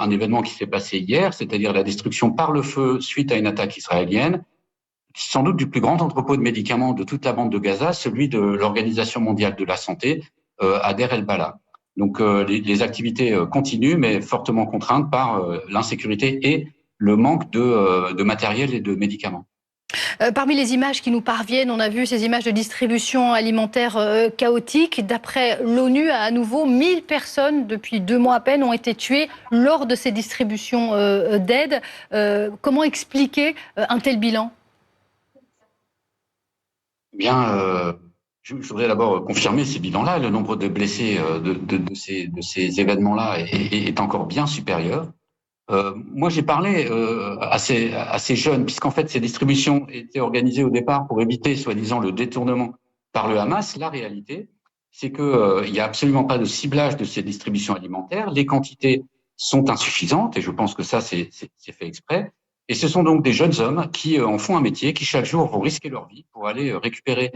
un événement qui s'est passé hier, c'est-à-dire la destruction par le feu suite à une attaque israélienne, sans doute du plus grand entrepôt de médicaments de toute la bande de Gaza, celui de l'Organisation mondiale de la santé à Deir el-Balah. Donc les activités continuent, mais fortement contraintes par l'insécurité et le manque de matériel et de médicaments. Parmi les images qui nous parviennent, on a vu ces images de distribution alimentaire chaotique. D'après l'ONU, à nouveau, 1000 personnes, depuis 2 mois à peine, ont été tuées lors de ces distributions d'aide. Comment expliquer un tel bilan ? Eh bien, je voudrais d'abord confirmer ces bilans-là. Le nombre de blessés de ces événements-là est encore bien supérieur. Moi, j'ai parlé à ces jeunes, puisqu'en fait, ces distributions étaient organisées au départ pour éviter, soi-disant, le détournement par le Hamas. La réalité, c'est que il y a absolument pas de ciblage de ces distributions alimentaires. Les quantités sont insuffisantes, et je pense que ça, c'est fait exprès. Et ce sont donc des jeunes hommes qui en font un métier, qui chaque jour vont risquer leur vie pour aller récupérer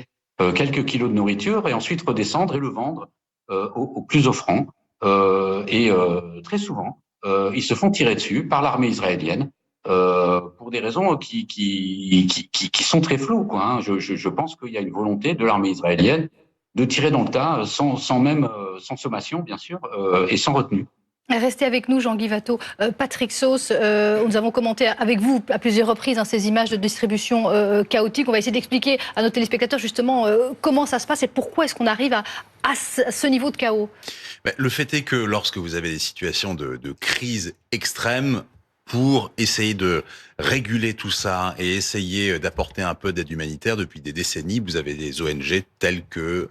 quelques kilos de nourriture et ensuite redescendre et le vendre aux plus offrants. Très souvent, ils se font tirer dessus par l'armée israélienne pour des raisons qui sont très floues, quoi, hein. Je pense qu'il y a une volonté de l'armée israélienne de tirer dans le tas sans sommation, bien sûr, et sans retenue. Restez avec nous, Jean-Guy Watteau. Patrick Sauce, nous avons commenté avec vous à plusieurs reprises ces images de distribution chaotique. On va essayer d'expliquer à nos téléspectateurs justement comment ça se passe et pourquoi est-ce qu'on arrive à ce niveau de chaos. Le fait est que lorsque vous avez des situations de crise extrême, pour essayer de réguler tout ça et essayer d'apporter un peu d'aide humanitaire depuis des décennies, vous avez des ONG telles que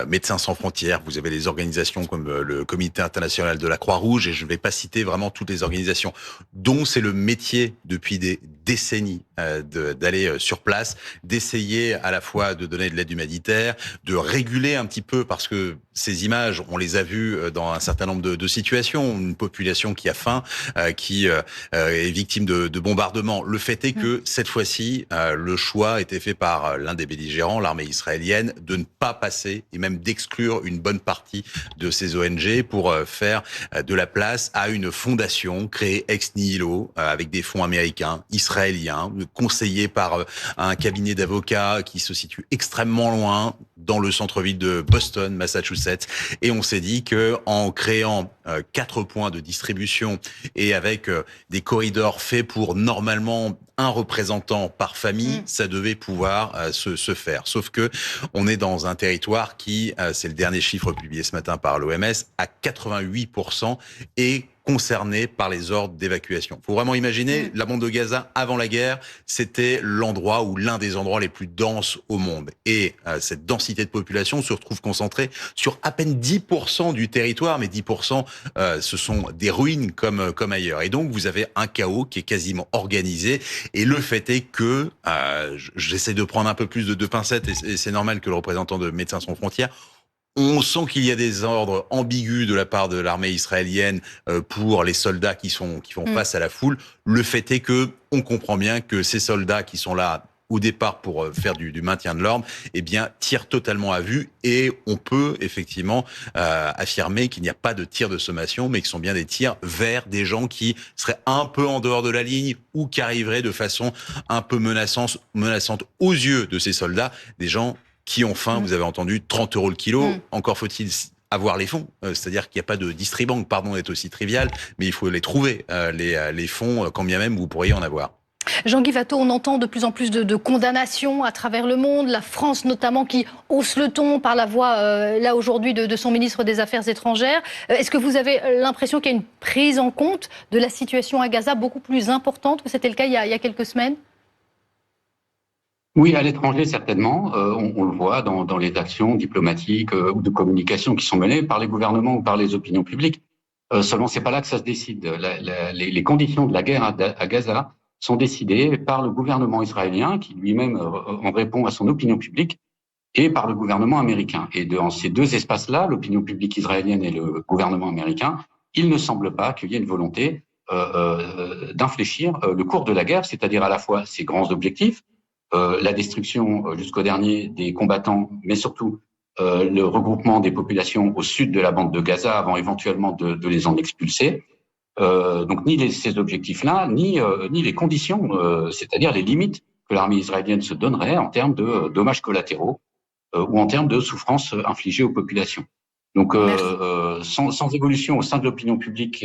Médecins sans frontières, vous avez des organisations comme le Comité international de la Croix-Rouge, et je ne vais pas citer vraiment toutes les organisations dont c'est le métier depuis des décennies d'aller sur place, d'essayer à la fois de donner de l'aide humanitaire, de réguler un petit peu, parce que ces images, on les a vues dans un certain nombre de situations, une population qui a faim, qui est victime de bombardements. Le fait est que cette fois-ci, le choix a été fait par l'un des belligérants, l'armée israélienne, de ne pas passer et même d'exclure une bonne partie de ces ONG pour faire de la place à une fondation créée ex nihilo avec des fonds américains, israéliens, conseillés par un cabinet d'avocats qui se situe extrêmement loin dans le centre-ville de Boston, Massachusetts. Et on s'est dit que en créant 4 points de distribution et avec des corridors faits pour normalement un représentant par famille, ça devait pouvoir se faire. Sauf que on est dans un territoire qui, c'est le dernier chiffre publié ce matin par l'OMS, à 88% est concernés par les ordres d'évacuation. Il faut vraiment imaginer, la bande de Gaza, avant la guerre, c'était l'endroit ou l'un des endroits les plus denses au monde. Et cette densité de population se retrouve concentrée sur à peine 10% du territoire, mais 10%, ce sont des ruines comme ailleurs. Et donc, vous avez un chaos qui est quasiment organisé. Et le fait est que, j'essaie de prendre un peu plus de pincettes, et c'est normal que le représentant de Médecins sans frontières, on sent qu'il y a des ordres ambigus de la part de l'armée israélienne pour les soldats qui font face à la foule. Le fait est que on comprend bien que ces soldats qui sont là au départ pour faire du maintien de l'ordre, eh bien, tirent totalement à vue, et on peut effectivement affirmer qu'il n'y a pas de tirs de sommation, mais que ce sont bien des tirs vers des gens qui seraient un peu en dehors de la ligne ou qui arriveraient de façon un peu menaçante aux yeux de ces soldats, des gens qui ont faim. Vous avez entendu 30 € le kilo. Encore faut-il avoir les fonds, c'est-à-dire qu'il n'y a pas de distribank, pardon d'être aussi trivial, mais il faut les trouver, les fonds, quand bien même vous pourriez en avoir. Jean-Guy Watteau, on entend de plus en plus de condamnations à travers le monde, la France notamment qui hausse le ton par la voix, là aujourd'hui, de son ministre des Affaires étrangères. Est-ce que vous avez l'impression qu'il y a une prise en compte de la situation à Gaza beaucoup plus importante que c'était le cas il y a quelques semaines ? Oui, à l'étranger, certainement. On le voit dans les actions diplomatiques ou de communication qui sont menées par les gouvernements ou par les opinions publiques. Seulement, c'est pas là que ça se décide. Les conditions de la guerre à Gaza sont décidées par le gouvernement israélien, qui lui-même en répond à son opinion publique, et par le gouvernement américain. Et dans ces deux espaces-là, l'opinion publique israélienne et le gouvernement américain, il ne semble pas qu'il y ait une volonté d'infléchir le cours de la guerre, c'est-à-dire à la fois ses grands objectifs, la destruction jusqu'au dernier des combattants, mais surtout le regroupement des populations au sud de la bande de Gaza avant éventuellement de les en expulser, Donc ni ces objectifs-là, ni les conditions, c'est-à-dire les limites que l'armée israélienne se donnerait en termes de dommages collatéraux ou en termes de souffrances infligées aux populations. Donc, sans évolution au sein de l'opinion publique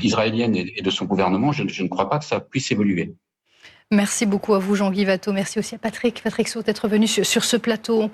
israélienne et de son gouvernement, je ne crois pas que ça puisse évoluer. Merci beaucoup à vous, Jean-Guy Watteau. Merci aussi à Patrick Saut d'être venu sur ce plateau.